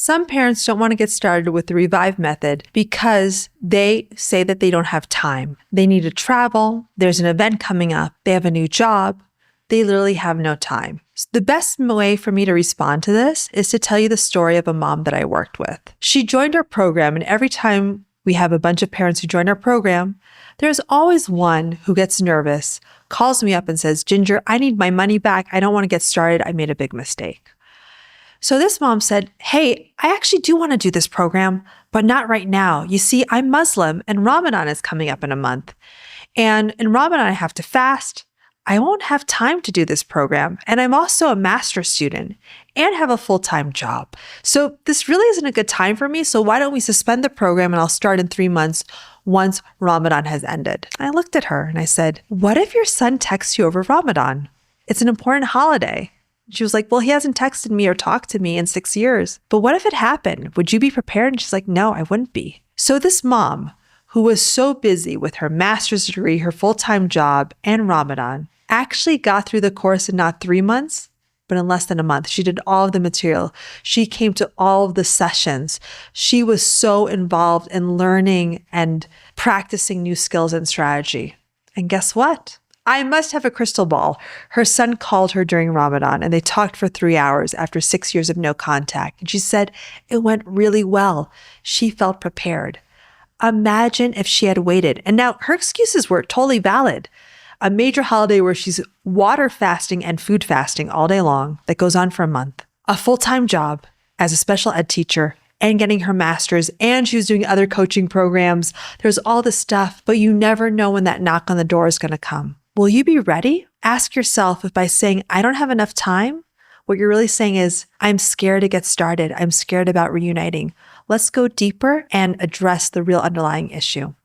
Some parents don't want to get started with the Revive method because they say that they don't have time. They need to travel. There's an event coming up. They have a new job. They literally have no time. So the best way for me to respond to this is to tell you the story of a mom that I worked with. She joined our program, and every time we have a bunch of parents who join our program, there's always one who gets nervous, calls me up and says, Ginger, I need my money back. I don't want to get started. I made a big mistake. So this mom said, hey, I actually do want to do this program, but not right now. You see, I'm Muslim and Ramadan is coming up in a month. And in Ramadan, I have to fast. I won't have time to do this program. And I'm also a master's student and have a full-time job. So this really isn't a good time for me. So why don't we suspend the program and I'll start in 3 months once Ramadan has ended. I looked at her and I said, what if your son texts you over Ramadan? It's an important holiday. She was like, well, he hasn't texted me or talked to me in 6 years. But what if it happened? Would you be prepared? And she's like, no, I wouldn't be. So this mom, who was so busy with her master's degree, her full-time job, and Ramadan, actually got through the course in not 3 months, but in less than a month. She did all of the material. She came to all of the sessions. She was so involved in learning and practicing new skills and strategy. And guess what? I must have a crystal ball. Her son called her during Ramadan and they talked for 3 hours after 6 years of no contact. And she said it went really well. She felt prepared. Imagine if she had waited. And now her excuses were totally valid. A major holiday where she's water fasting and food fasting all day long that goes on for a month. A full-time job as a special ed teacher and getting her master's, and she was doing other coaching programs. There's all this stuff, but you never know when that knock on the door is going to come. Will you be ready? Ask yourself if by saying, I don't have enough time, what you're really saying is, I'm scared to get started. I'm scared about reuniting. Let's go deeper and address the real underlying issue.